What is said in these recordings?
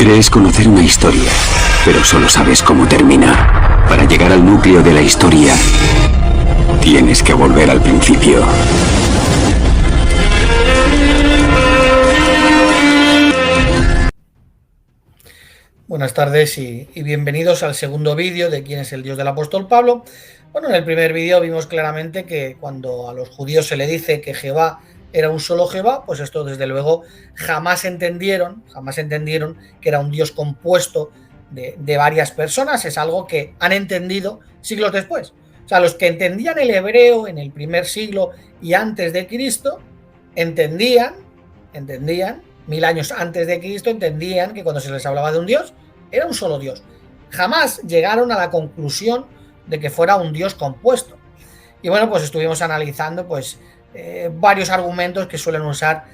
Crees conocer una historia, pero solo sabes cómo termina. Para llegar al núcleo de la historia, tienes que volver al principio. Buenas tardes y bienvenidos al segundo vídeo de quién es el Dios del apóstol Pablo. Bueno, en el primer vídeo vimos claramente que cuando a los judíos se le dice que Jehová era un solo Jehová, pues esto desde luego jamás entendieron que era un Dios compuesto de varias personas. Es algo que han entendido siglos después. O sea, los que entendían el hebreo en el primer siglo y antes de Cristo, entendían, 1000 años antes de Cristo, entendían que cuando se les hablaba de un Dios, era un solo Dios. Jamás llegaron a la conclusión de que fuera un Dios compuesto. Y bueno, pues estuvimos analizando varios argumentos que suelen usar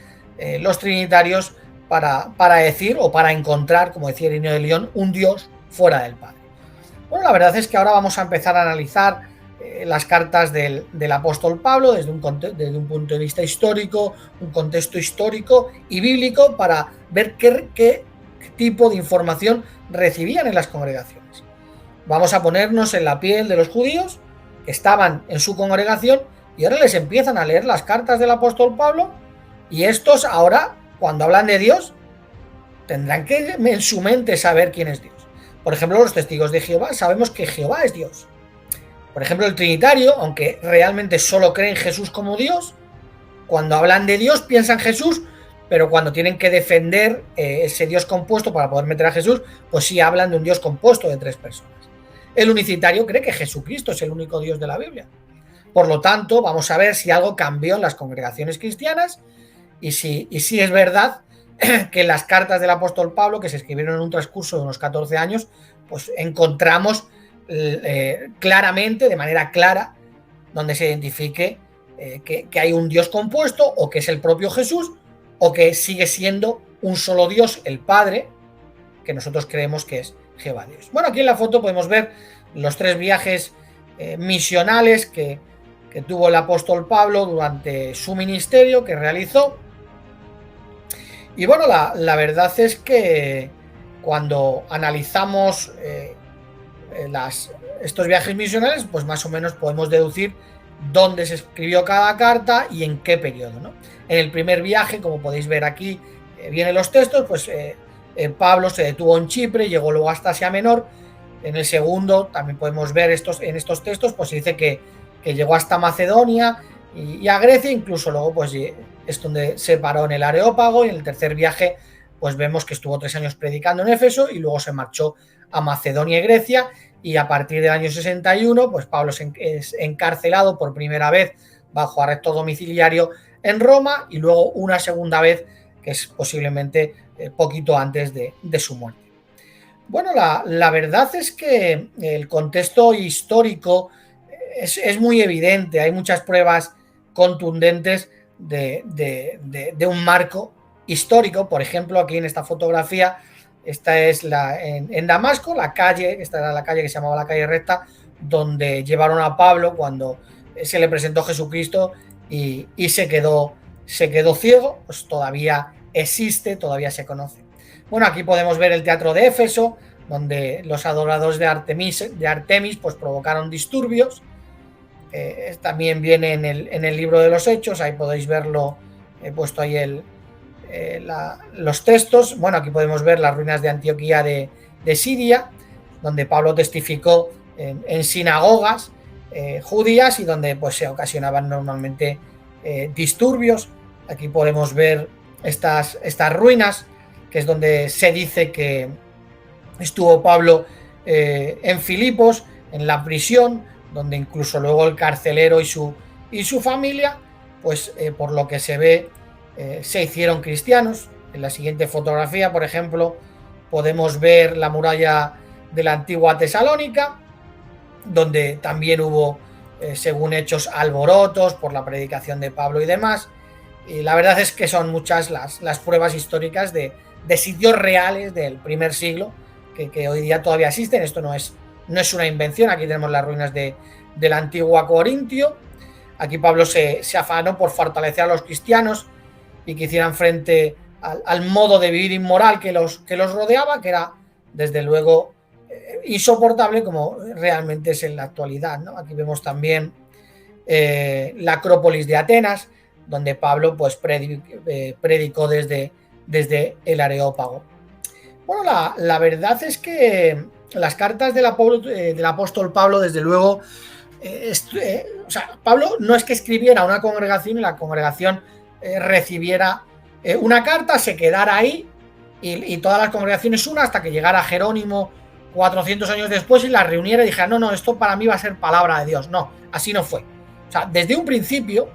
los trinitarios para decir o para encontrar, como decía Ireneo de León, un Dios fuera del Padre. Bueno, la verdad es que ahora vamos a empezar a analizar las cartas del apóstol Pablo desde un punto de vista histórico, un contexto histórico y bíblico, para ver qué tipo de información recibían en las congregaciones. Vamos a ponernos en la piel de los judíos que estaban en su congregación y ahora les empiezan a leer las cartas del apóstol Pablo, y estos ahora, cuando hablan de Dios, tendrán que en su mente saber quién es Dios. Por ejemplo, los testigos de Jehová sabemos que Jehová es Dios. Por ejemplo, el trinitario, aunque realmente solo cree en Jesús como Dios, cuando hablan de Dios piensan Jesús, pero cuando tienen que defender ese Dios compuesto para poder meter a Jesús, pues sí hablan de un Dios compuesto de 3 personas. El unicitario cree que Jesucristo es el único Dios de la Biblia. Por lo tanto, vamos a ver si algo cambió en las congregaciones cristianas y si es verdad que en las cartas del apóstol Pablo, que se escribieron en un transcurso de unos 14 años, pues encontramos claramente, de manera clara, donde se identifique que hay un Dios compuesto, o que es el propio Jesús, o que sigue siendo un solo Dios, el Padre, que nosotros creemos que es Jehová Dios. Bueno, aquí en la foto podemos ver los 3 viajes misionales que tuvo el apóstol Pablo durante su ministerio, que realizó. Y bueno, la verdad es que cuando analizamos estos viajes misionales, pues más o menos podemos deducir dónde se escribió cada carta y en qué periodo, ¿no? En el primer viaje, como podéis ver aquí, vienen los textos, pues Pablo se detuvo en Chipre, llegó luego hasta Asia Menor. En el segundo también podemos ver en estos textos, pues se dice que llegó hasta Macedonia y a Grecia, incluso luego pues es donde se paró en el Areópago. Y en el tercer viaje pues vemos que estuvo 3 años predicando en Éfeso y luego se marchó a Macedonia y Grecia, y a partir del año 61 pues Pablo es encarcelado por primera vez bajo arresto domiciliario en Roma, y luego una segunda vez, que es posiblemente poquito antes de su muerte. Bueno, la verdad es que el contexto histórico es muy evidente. Hay muchas pruebas contundentes de un marco histórico. Por ejemplo, aquí en esta fotografía, esta es en Damasco, la calle, esta era la calle que se llamaba la calle recta, donde llevaron a Pablo cuando se le presentó Jesucristo y se quedó ciego. Pues todavía existe, todavía se conoce. Bueno, aquí podemos ver el teatro de Éfeso, donde los adoradores de Artemis pues provocaron disturbios. También viene en el libro de los Hechos, ahí podéis verlo, he puesto ahí los textos. Bueno, aquí podemos ver las ruinas de Antioquía de Siria, donde Pablo testificó en sinagogas judías y donde pues se ocasionaban normalmente disturbios. Aquí podemos ver estas ruinas, que es donde se dice que estuvo Pablo en Filipos, en la prisión, donde incluso luego el carcelero y su familia, pues por lo que se ve, se hicieron cristianos. En la siguiente fotografía, por ejemplo, podemos ver la muralla de la antigua Tesalónica, donde también hubo, según Hechos, alborotos por la predicación de Pablo y demás. Y la verdad es que son muchas las pruebas históricas de sitios reales del primer siglo que hoy día todavía existen. Esto no es una invención. Aquí tenemos las ruinas de la antigua Corintio. Aquí Pablo se afanó por fortalecer a los cristianos y que hicieran frente al modo de vivir inmoral que los rodeaba, que era desde luego insoportable como realmente es en la actualidad, ¿no? Aquí vemos también la Acrópolis de Atenas, donde Pablo pues predicó desde el Areópago. Bueno, la verdad es que las cartas del apóstol Pablo, desde luego, o sea, Pablo no es que escribiera a una congregación y la congregación recibiera una carta, se quedara ahí y todas las congregaciones una hasta que llegara Jerónimo 400 años después y la reuniera y dijera, no, esto para mí va a ser palabra de Dios. No, así no fue. O sea, desde un principio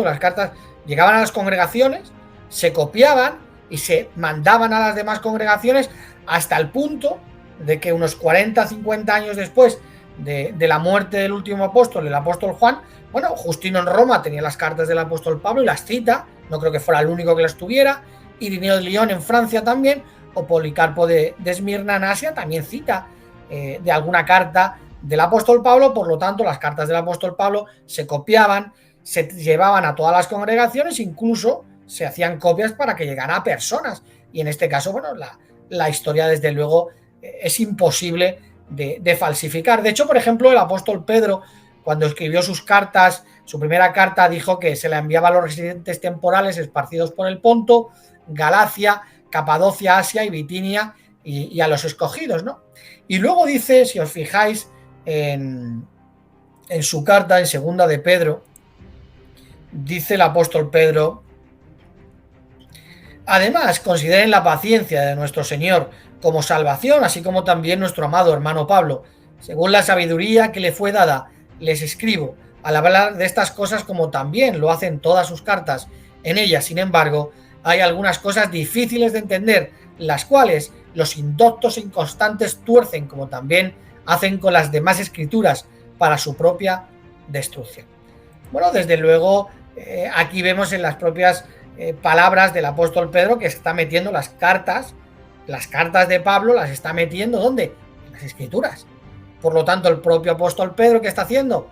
las cartas llegaban a las congregaciones, se copiaban y se mandaban a las demás congregaciones hasta el punto de que unos 40, 50 años después de la muerte del último apóstol, el apóstol Juan, bueno, Justino en Roma tenía las cartas del apóstol Pablo y las cita, no creo que fuera el único que las tuviera, Irineo de Lyon en Francia también, o Policarpo de Esmirna en Asia también cita de alguna carta del apóstol Pablo. Por lo tanto, las cartas del apóstol Pablo se copiaban, se llevaban a todas las congregaciones, incluso se hacían copias para que llegara a personas. Y en este caso, bueno, la historia desde luego es imposible de falsificar. De hecho, por ejemplo, el apóstol Pedro, cuando escribió sus cartas, su primera carta dijo que se la enviaba a los residentes temporales esparcidos por el Ponto, Galacia, Capadocia, Asia y Bitinia y a los escogidos, ¿no? Y luego dice, si os fijáis en su carta, en segunda de Pedro, dice el apóstol Pedro: además, consideren la paciencia de nuestro Señor como salvación, así como también nuestro amado hermano Pablo. Según la sabiduría que le fue dada, les escribo al hablar de estas cosas como también lo hacen todas sus cartas. En ellas, sin embargo, hay algunas cosas difíciles de entender, las cuales los indoctos e inconstantes tuercen, como también hacen con las demás escrituras, para su propia destrucción. Bueno, desde luego, aquí vemos en las propias palabras del apóstol Pedro que está metiendo las cartas de Pablo, las está metiendo ¿dónde? En las escrituras. Por lo tanto, el propio apóstol Pedro, ¿qué está haciendo?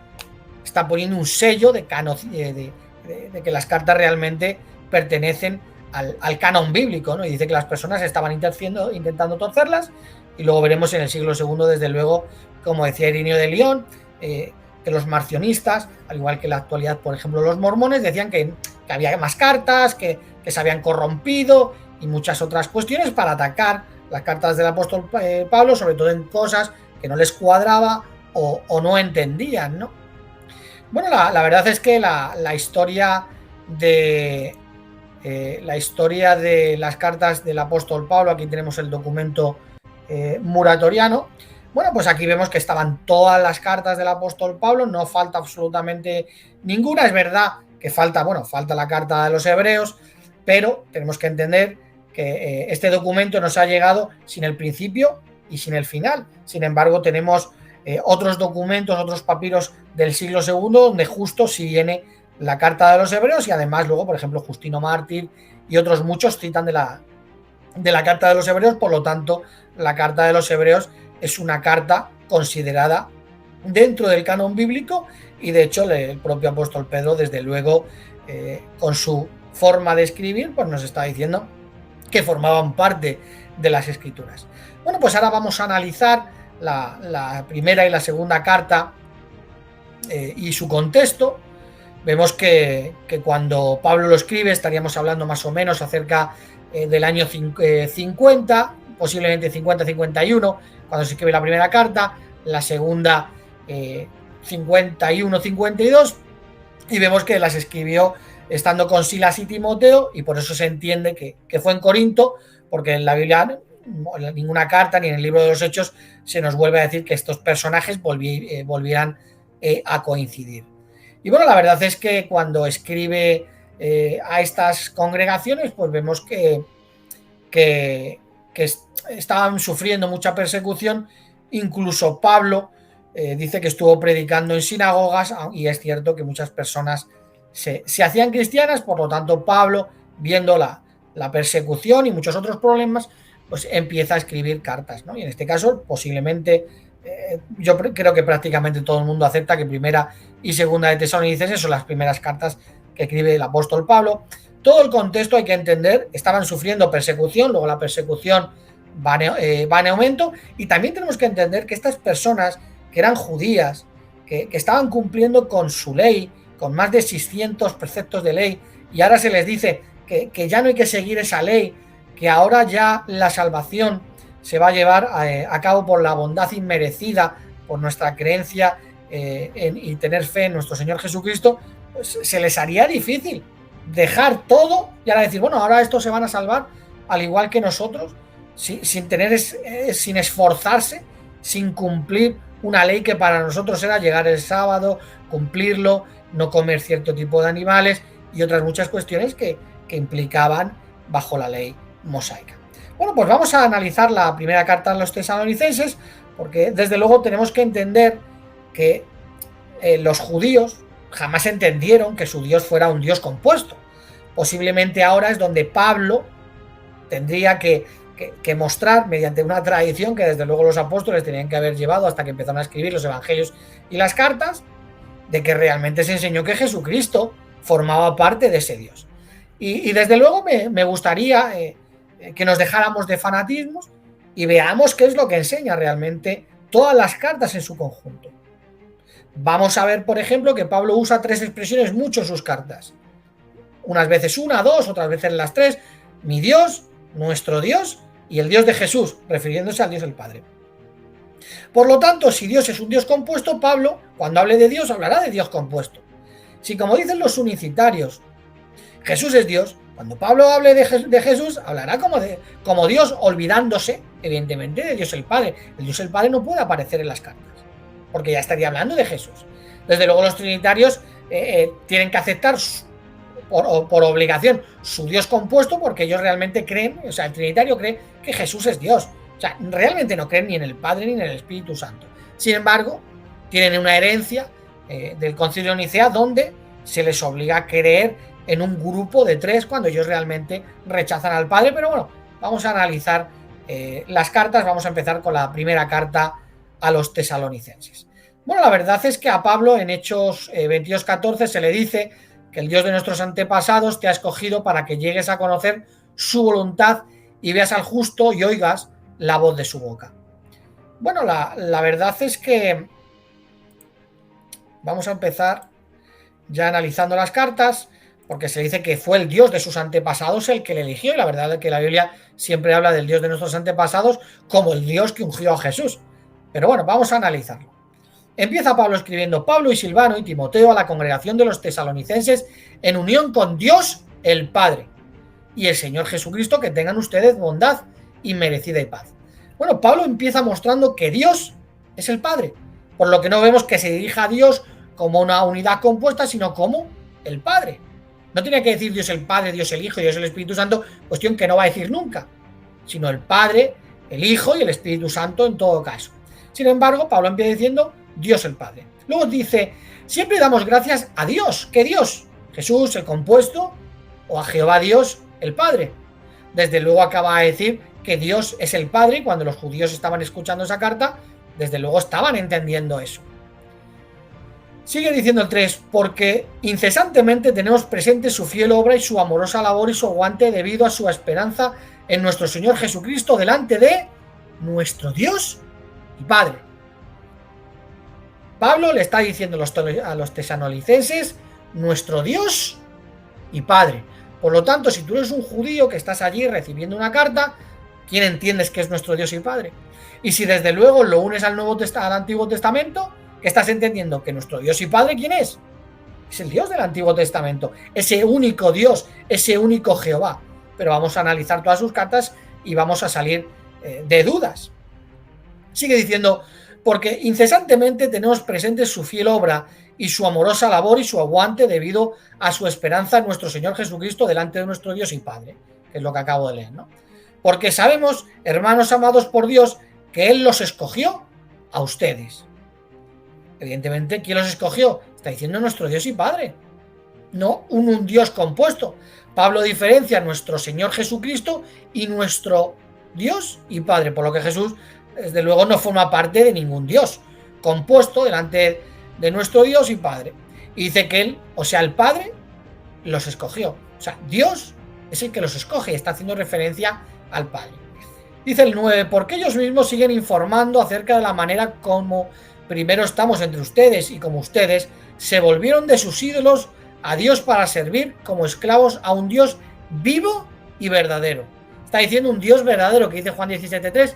Está poniendo un sello de que las cartas realmente pertenecen al canon bíblico, ¿no? Y dice que las personas estaban intentando torcerlas, y luego veremos en el siglo II, desde luego, como decía Irineo de Lyon, que los marcionistas, al igual que en la actualidad, por ejemplo, los mormones, decían que había más cartas, que se habían corrompido y muchas otras cuestiones para atacar las cartas del apóstol Pablo, sobre todo en cosas que no les cuadraba o no entendían, ¿no? Bueno, la verdad es que la historia de las cartas del apóstol Pablo, aquí tenemos el documento muratoriano. Bueno, pues aquí vemos que estaban todas las cartas del apóstol Pablo, no falta absolutamente ninguna. Es verdad que falta la carta de los hebreos, pero tenemos que entender que este documento nos ha llegado sin el principio y sin el final. Sin embargo, tenemos otros documentos, otros papiros del siglo II, donde justo sí viene la carta de los hebreos, y además luego, por ejemplo, Justino Mártir y otros muchos citan de la carta de los hebreos. Por lo tanto, la carta de los hebreos es una carta considerada dentro del canon bíblico, y de hecho el propio apóstol Pedro, desde luego, con su forma de escribir, pues nos está diciendo que formaban parte de las escrituras. Bueno, pues ahora vamos a analizar la primera y la segunda carta y su contexto. Vemos que cuando Pablo lo escribe estaríamos hablando más o menos acerca del año 50, posiblemente 50-51, cuando se escribe la primera carta, la segunda 51-52, y vemos que las escribió estando con Silas y Timoteo, y por eso se entiende que fue en Corinto, porque en la Biblia, en ninguna carta ni en el libro de los Hechos, se nos vuelve a decir que estos personajes volvieran a coincidir. Y bueno, la verdad es que cuando escribe a estas congregaciones, pues vemos que estaban sufriendo mucha persecución. Incluso Pablo dice que estuvo predicando en sinagogas, y es cierto que muchas personas se hacían cristianas. Por lo tanto, Pablo, viendo la persecución y muchos otros problemas, pues empieza a escribir cartas, ¿no? Y en este caso, posiblemente, yo creo que prácticamente todo el mundo acepta que primera y segunda de Tesalonicenses son las primeras cartas que escribe el apóstol Pablo. todo el contexto hay que entender, estaban sufriendo persecución, luego la persecución va en aumento, y también tenemos que entender que estas personas que eran judías, que estaban cumpliendo con su ley, con más de 600 preceptos de ley, y ahora se les dice que ya no hay que seguir esa ley, que ahora ya la salvación se va a llevar a cabo por la bondad inmerecida, por nuestra creencia y tener fe en nuestro Señor Jesucristo, pues se les haría difícil dejar todo y ahora decir, bueno, ahora estos se van a salvar al igual que nosotros, sin esforzarse, sin cumplir una ley que para nosotros era llegar el sábado, cumplirlo, no comer cierto tipo de animales y otras muchas cuestiones que implicaban bajo la ley mosaica. Bueno, pues vamos a analizar la primera carta a los tesalonicenses, porque desde luego tenemos que entender que los judíos jamás entendieron que su Dios fuera un Dios compuesto. Posiblemente ahora es donde Pablo tendría que mostrar mediante una tradición que desde luego los apóstoles tenían que haber llevado hasta que empezaron a escribir los evangelios y las cartas, de que realmente se enseñó que Jesucristo formaba parte de ese Dios. Y desde luego me gustaría que nos dejáramos de fanatismos y veamos qué es lo que enseña realmente todas las cartas en su conjunto. Vamos a ver, por ejemplo, que Pablo usa 3 expresiones mucho en sus cartas. Unas veces una, 2, otras veces las 3. Mi Dios, nuestro Dios y el Dios de Jesús, refiriéndose al Dios el Padre. Por lo tanto, si Dios es un Dios compuesto, Pablo, cuando hable de Dios, hablará de Dios compuesto. Si, como dicen los unicitarios, Jesús es Dios, cuando Pablo hable de Jesús, hablará como Dios, olvidándose, evidentemente, de Dios el Padre. El Dios el Padre no puede aparecer en las cartas, porque ya estaría hablando de Jesús. Desde luego los trinitarios tienen que aceptar por obligación su Dios compuesto, porque ellos realmente creen, o sea, el trinitario cree que Jesús es Dios. O sea, realmente no creen ni en el Padre ni en el Espíritu Santo. Sin embargo, tienen una herencia del Concilio de Nicea donde se les obliga a creer en un grupo de 3 cuando ellos realmente rechazan al Padre. Pero bueno, vamos a analizar las cartas. Vamos a empezar con la primera carta a los tesalonicenses. Bueno, la verdad es que a Pablo en Hechos 22:14 se le dice que el Dios de nuestros antepasados te ha escogido para que llegues a conocer su voluntad y veas al justo y oigas la voz de su boca. Bueno, la verdad es que vamos a empezar ya analizando las cartas, porque se dice que fue el Dios de sus antepasados el que le eligió, y la verdad es que la Biblia siempre habla del Dios de nuestros antepasados como el Dios que ungió a Jesús. Pero bueno, vamos a analizarlo. Empieza Pablo escribiendo: Pablo y Silvano y Timoteo a la congregación de los tesalonicenses en unión con Dios el Padre y el Señor Jesucristo, que tengan ustedes bondad inmerecida y paz. Bueno, Pablo empieza mostrando que Dios es el Padre, por lo que no vemos que se dirija a Dios como una unidad compuesta, sino como el Padre. No tiene que decir Dios el Padre, Dios el Hijo y Dios el Espíritu Santo, cuestión que no va a decir nunca, sino el Padre, el Hijo y el Espíritu Santo en todo caso. Sin embargo, Pablo empieza diciendo Dios el Padre. Luego dice: siempre damos gracias a Dios. ¿Qué Dios? Jesús el compuesto o a Jehová Dios el Padre. Desde luego acaba de decir que Dios es el Padre, y cuando los judíos estaban escuchando esa carta, desde luego estaban entendiendo eso. Sigue diciendo el 3: porque incesantemente tenemos presente su fiel obra y su amorosa labor y su aguante debido a su esperanza en nuestro Señor Jesucristo delante de nuestro Dios y Padre. Pablo le está diciendo a los tesalonicenses nuestro Dios y Padre. Por lo tanto, si tú eres un judío que estás allí recibiendo una carta, ¿quién entiendes que es nuestro Dios y Padre? Y si desde luego lo unes al Antiguo Testamento, ¿qué estás entendiendo? Que nuestro Dios y Padre, ¿quién es? Es el Dios del Antiguo Testamento, ese único Dios, ese único Jehová. Pero vamos a analizar todas sus cartas y vamos a salir de dudas. Sigue diciendo: porque incesantemente tenemos presente su fiel obra y su amorosa labor y su aguante debido a su esperanza en nuestro Señor Jesucristo delante de nuestro Dios y Padre, que es lo que acabo de leer, ¿no? Porque sabemos, hermanos amados por Dios, que Él los escogió a ustedes. Evidentemente, ¿quién los escogió? Está diciendo nuestro Dios y Padre, no un Dios compuesto. Pablo diferencia a nuestro Señor Jesucristo y nuestro Dios y Padre, por lo que Jesús, desde luego, no forma parte de ningún Dios compuesto delante de nuestro Dios y Padre. Y dice que Él, o sea, el Padre, los escogió. O sea, Dios es el que los escoge y está haciendo referencia al Padre. Dice el 9, porque ellos mismos siguen informando acerca de la manera como primero estamos entre ustedes y como ustedes se volvieron de sus ídolos a Dios para servir como esclavos a un Dios vivo y verdadero. Está diciendo un Dios verdadero, que dice Juan 17:3,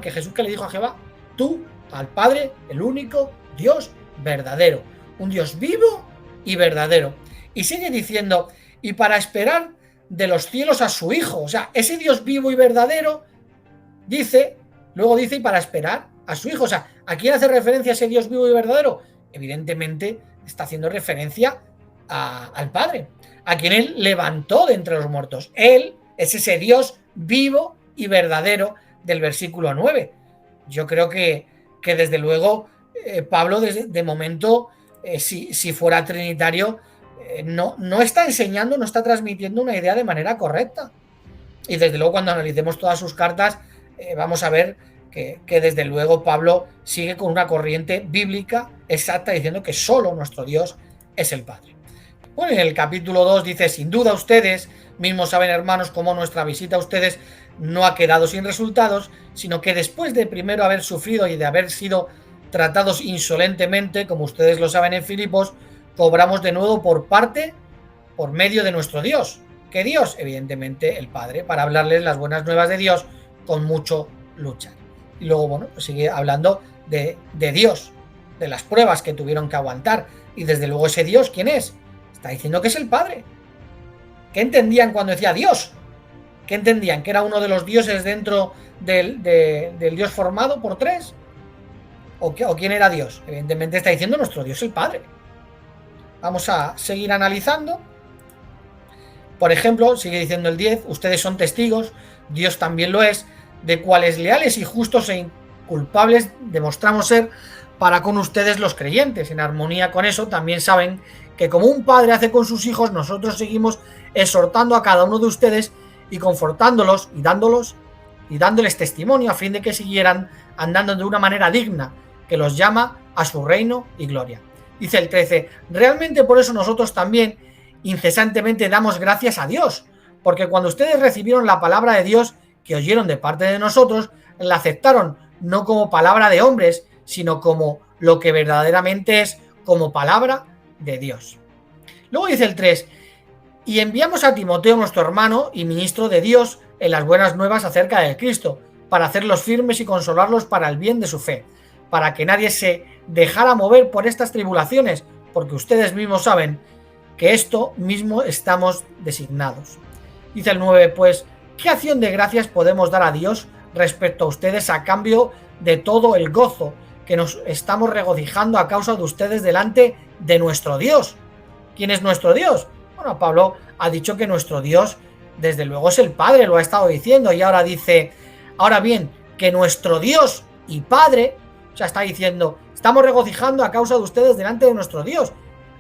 que Jesús que le dijo a Jehová, tú, al Padre, el único Dios verdadero, un Dios vivo y verdadero. Y sigue diciendo, y para esperar de los cielos a su Hijo, o sea, ese Dios vivo y verdadero, luego dice, y para esperar a su Hijo, o sea, ¿a quién hace referencia ese Dios vivo y verdadero? Evidentemente está haciendo referencia al Padre, a quien Él levantó de entre los muertos. Él es ese Dios vivo y verdadero del versículo 9. Yo creo que desde luego Pablo de momento, si fuera trinitario, no está enseñando, no está transmitiendo una idea de manera correcta. Y desde luego cuando analicemos todas sus cartas vamos a ver que desde luego Pablo sigue con una corriente bíblica exacta diciendo que solo nuestro Dios es el Padre. Bueno, en el capítulo 2 dice, sin duda ustedes mismos saben, hermanos, cómo nuestra visita a ustedes no ha quedado sin resultados, sino que después de primero haber sufrido y de haber sido tratados insolentemente, como ustedes lo saben en Filipos, cobramos de nuevo por medio de nuestro Dios. ¿Qué Dios? Evidentemente el Padre, para hablarles las buenas nuevas de Dios con mucho luchar. Y luego, bueno, pues sigue hablando de Dios, de las pruebas que tuvieron que aguantar. Y desde luego ese Dios, ¿quién es? Está diciendo que es el Padre. ¿Qué entendían cuando decía Dios? ¿Qué entendían? ¿Que era uno de los dioses dentro del Dios formado por tres? ¿O quién era Dios? Evidentemente está diciendo nuestro Dios, el Padre. Vamos a seguir analizando. Por ejemplo, sigue diciendo el 10, ustedes son testigos, Dios también lo es, de cuáles leales y justos e inculpables demostramos ser para con ustedes los creyentes. En armonía con eso, también saben que como un padre hace con sus hijos, nosotros seguimos exhortando a cada uno de ustedes y confortándolos y dándoles testimonio a fin de que siguieran andando de una manera digna, que los llama a su reino y gloria. Dice el 13, realmente por eso nosotros también incesantemente damos gracias a Dios, porque cuando ustedes recibieron la palabra de Dios que oyeron de parte de nosotros, la aceptaron no como palabra de hombres, sino como lo que verdaderamente es, como palabra de Dios. Luego dice el 3, y enviamos a Timoteo, nuestro hermano y ministro de Dios, en las buenas nuevas acerca de Cristo, para hacerlos firmes y consolarlos para el bien de su fe, para que nadie se dejara mover por estas tribulaciones, porque ustedes mismos saben que esto mismo estamos designados. Dice el 9, pues, ¿qué acción de gracias podemos dar a Dios respecto a ustedes a cambio de todo el gozo que nos estamos regocijando a causa de ustedes delante de nuestro Dios? ¿Quién es nuestro Dios? Bueno, Pablo ha dicho que nuestro Dios, desde luego, es el Padre, lo ha estado diciendo, y ahora dice, ahora bien, que nuestro Dios y Padre, o sea, está diciendo, estamos regocijando a causa de ustedes delante de nuestro Dios.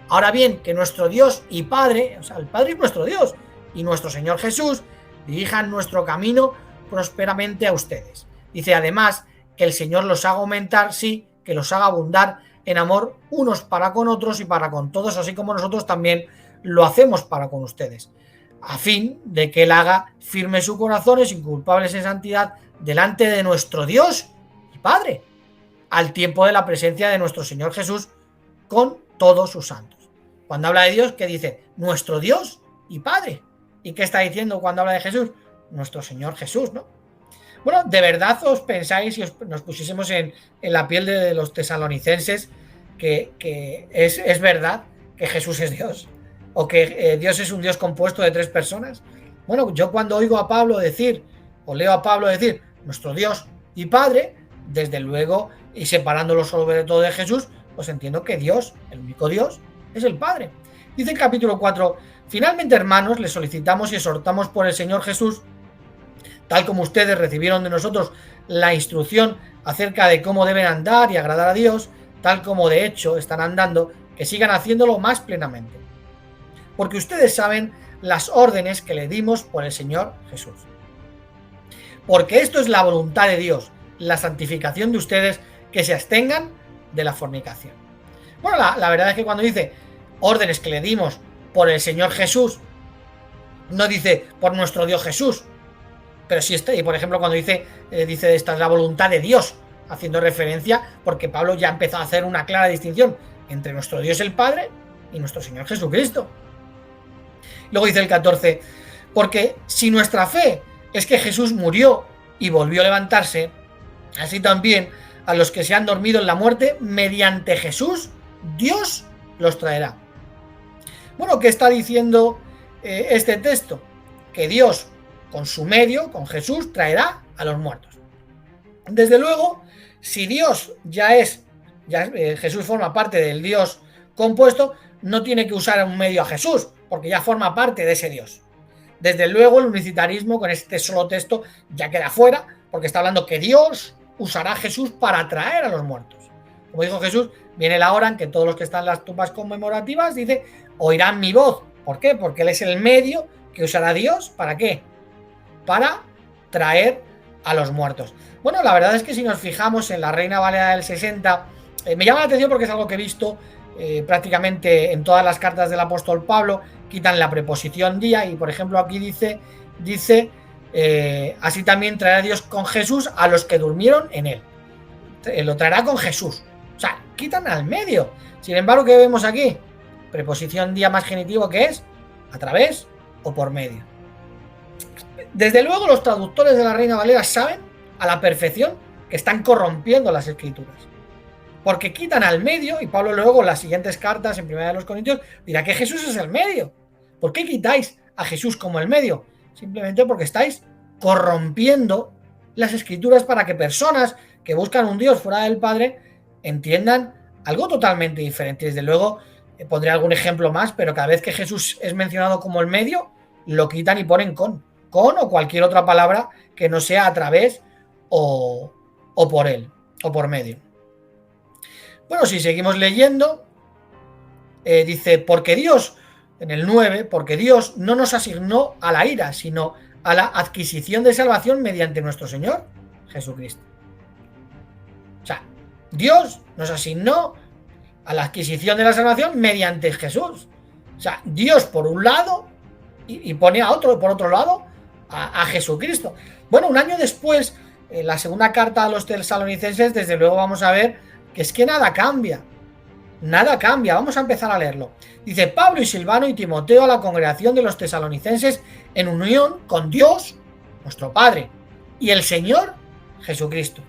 Ahora bien, que nuestro Dios y Padre, o sea, el Padre es nuestro Dios, y nuestro Señor Jesús, dirijan nuestro camino prósperamente a ustedes. Dice además que el Señor los haga aumentar, sí, que los haga abundar en amor unos para con otros y para con todos, así como nosotros también lo hacemos para con ustedes, a fin de que Él haga firmes sus corazones, inculpables en santidad, delante de nuestro Dios y Padre, al tiempo de la presencia de nuestro Señor Jesús con todos sus santos. Cuando habla de Dios, ¿qué dice? Nuestro Dios y Padre. ¿Y qué está diciendo cuando habla de Jesús? Nuestro Señor Jesús, ¿no? Bueno, ¿de verdad os pensáis, si nos pusiésemos en la piel de los tesalonicenses, que es verdad que Jesús es Dios? ¿O que Dios es un Dios compuesto de tres personas? Bueno, yo cuando oigo a Pablo decir, o leo a Pablo decir, nuestro Dios y Padre, desde luego, y separándolo sobre todo de Jesús, pues entiendo que Dios, el único Dios, es el Padre. Dice el capítulo 4, finalmente, hermanos, les solicitamos y exhortamos por el Señor Jesús, tal como ustedes recibieron de nosotros la instrucción acerca de cómo deben andar y agradar a Dios, tal como de hecho están andando, que sigan haciéndolo más plenamente. Porque ustedes saben las órdenes que le dimos por el Señor Jesús. Porque esto es la voluntad de Dios, la santificación de ustedes, que se abstengan de la fornicación. Bueno, la verdad es que cuando dice órdenes que le dimos por el Señor Jesús, No dice por nuestro Dios Jesús, pero sí está, y por ejemplo cuando dice esta es la voluntad de Dios, haciendo referencia, porque Pablo ya empezó a hacer una clara distinción entre nuestro Dios el Padre y nuestro Señor Jesucristo. Luego dice el 14, porque si nuestra fe es que Jesús murió y volvió a levantarse, así también a los que se han dormido en la muerte, mediante Jesús, Dios los traerá. Bueno, ¿qué está diciendo este texto? Que Dios, con su medio, con Jesús, traerá a los muertos. Desde luego, si Dios Jesús forma parte del Dios compuesto, no tiene que usar un medio a Jesús, porque ya forma parte de ese Dios. Desde luego, el unitarismo con este solo texto ya queda fuera, porque está hablando que Dios usará a Jesús para traer a los muertos. Como dijo Jesús, viene la hora en que todos los que están en las tumbas conmemorativas, dice, oirán mi voz. ¿Por qué? Porque Él es el medio que usará Dios. ¿Para qué? Para traer a los muertos. Bueno, la verdad es que si nos fijamos en la Reina Valera del 60, me llama la atención porque es algo que he visto prácticamente en todas las cartas del apóstol Pablo, quitan la preposición día y por ejemplo aquí dice así también traerá Dios con Jesús a los que durmieron en él. Lo traerá con Jesús. O sea, quitan al medio. Sin embargo, ¿qué vemos aquí? Preposición día más genitivo, que es a través o por medio. Desde luego los traductores de la Reina Valera saben a la perfección que están corrompiendo las escrituras, porque quitan al medio, y Pablo luego en las siguientes cartas en 1 de los Corintios dirá que Jesús es el medio. ¿Por qué quitáis a Jesús como el medio? Simplemente porque estáis corrompiendo las escrituras para que personas que buscan un Dios fuera del Padre entiendan algo totalmente diferente. Desde luego pondré algún ejemplo más, pero cada vez que Jesús es mencionado como el medio, lo quitan y ponen con o cualquier otra palabra que no sea a través o por él, o por medio. Bueno, si seguimos leyendo, dice, porque Dios, en el 9, porque Dios no nos asignó a la ira, sino a la adquisición de salvación mediante nuestro Señor Jesucristo. O sea, Dios nos asignó a la adquisición de la salvación mediante Jesús. O sea, Dios por un lado y pone a otro por otro lado a Jesucristo. Bueno, un año después, en la segunda carta a los tesalonicenses, desde luego vamos a ver que es que nada cambia. Nada cambia. Vamos a empezar a leerlo. Dice, Pablo y Silvano y Timoteo a la congregación de los tesalonicenses en unión con Dios, nuestro Padre, y el Señor Jesucristo.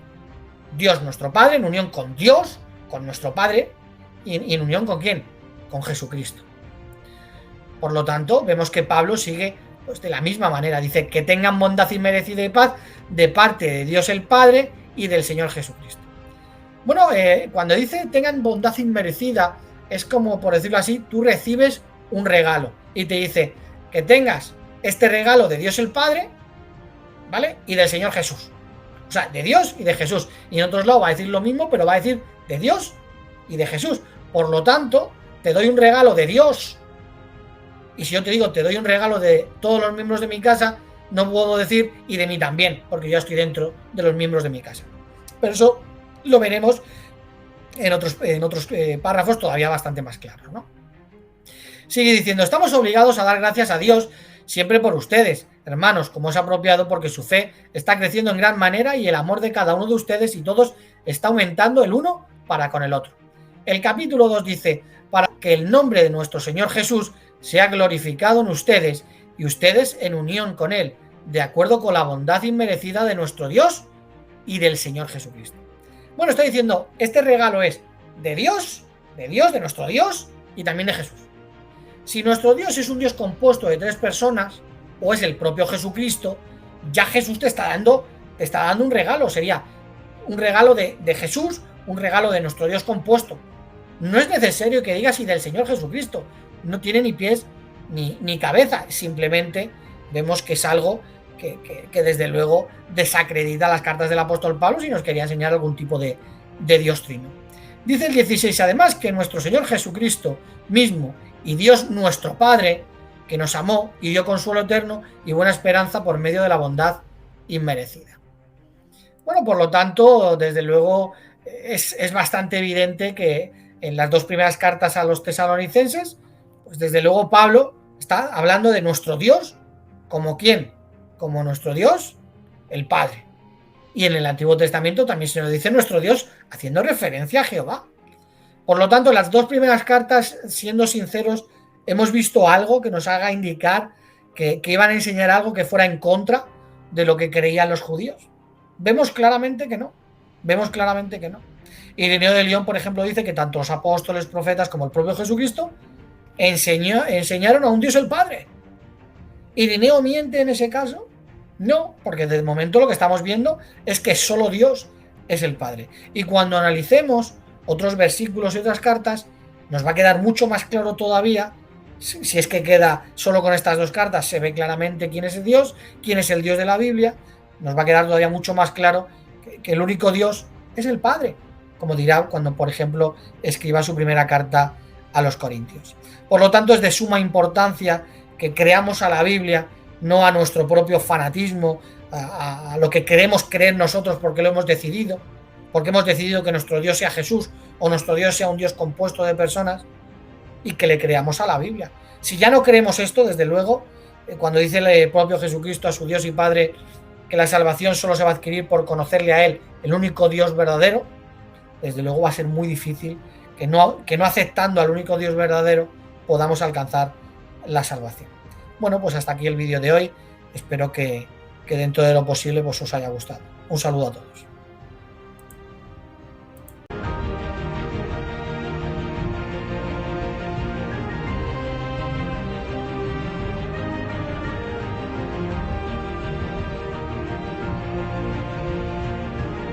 Dios nuestro Padre en unión con Dios, con nuestro Padre, y en unión con ¿quién? Con Jesucristo. Por lo tanto, vemos que Pablo sigue pues, de la misma manera. Dice que tengan bondad inmerecida y paz de parte de Dios el Padre y del Señor Jesucristo. Bueno, cuando dice tengan bondad inmerecida, es como, por decirlo así, tú recibes un regalo y te dice que tengas este regalo de Dios el Padre, ¿vale? Y del Señor Jesús. O sea, de Dios y de Jesús. Y en otros lados va a decir lo mismo, pero va a decir de Dios y de Jesús. Por lo tanto, te doy un regalo de Dios. Y si yo te digo, te doy un regalo de todos los miembros de mi casa, no puedo decir y de mí también, porque yo estoy dentro de los miembros de mi casa. Pero eso lo veremos en otros párrafos todavía bastante más claros, ¿no? Sigue diciendo, estamos obligados a dar gracias a Dios siempre por ustedes, hermanos, como es apropiado, porque su fe está creciendo en gran manera y el amor de cada uno de ustedes y todos está aumentando el uno para con el otro. El capítulo 2 dice, para que el nombre de nuestro Señor Jesús sea glorificado en ustedes y ustedes en unión con Él, de acuerdo con la bondad inmerecida de nuestro Dios y del Señor Jesucristo. Bueno, estoy diciendo, este regalo es de Dios, de nuestro Dios y también de Jesús. Si nuestro Dios es un Dios compuesto de 3 personas, o es el propio Jesucristo, ya Jesús te está dando un regalo, sería un regalo de Jesús, un regalo de nuestro Dios compuesto. No es necesario que digas y del Señor Jesucristo, no tiene ni pies ni cabeza, simplemente vemos que es algo que desde luego desacredita las cartas del apóstol Pablo si nos quería enseñar algún tipo de Dios trino. Dice el 16, además que nuestro Señor Jesucristo mismo y Dios nuestro Padre, que nos amó y dio consuelo eterno y buena esperanza por medio de la bondad inmerecida. Bueno, por lo tanto, desde luego es bastante evidente que en las 2 primeras cartas a los tesalonicenses, pues desde luego Pablo está hablando de nuestro Dios ¿Como quién? Como nuestro Dios, el Padre. Y en el Antiguo Testamento también se nos dice nuestro Dios haciendo referencia a Jehová. Por lo tanto, las dos primeras cartas, siendo sinceros, hemos visto algo que nos haga indicar que iban a enseñar algo que fuera en contra de lo que creían los judíos. Vemos claramente que no. Vemos claramente que no. Ireneo de León, por ejemplo, dice que tanto los apóstoles, profetas como el propio Jesucristo enseñaron a un Dios el Padre. ¿Ireneo miente en ese caso? No, porque de momento lo que estamos viendo es que solo Dios es el Padre. Y cuando analicemos otros versículos y otras cartas, nos va a quedar mucho más claro todavía, si es que queda solo con estas dos cartas, se ve claramente quién es el Dios, quién es el Dios de la Biblia, nos va a quedar todavía mucho más claro que el único Dios es el Padre, como dirá cuando, por ejemplo, escriba su primera carta a los Corintios. Por lo tanto, es de suma importancia que creamos a la Biblia, no a nuestro propio fanatismo, a lo que queremos creer nosotros porque lo hemos decidido, porque hemos decidido que nuestro Dios sea Jesús o nuestro Dios sea un Dios compuesto de personas, y que le creamos a la Biblia. Si ya no creemos esto, desde luego, cuando dice el propio Jesucristo a su Dios y Padre que la salvación solo se va a adquirir por conocerle a Él, el único Dios verdadero, desde luego va a ser muy difícil que no aceptando al único Dios verdadero podamos alcanzar la salvación. Bueno, pues hasta aquí el vídeo de hoy. Espero que dentro de lo posible pues os haya gustado. Un saludo a todos.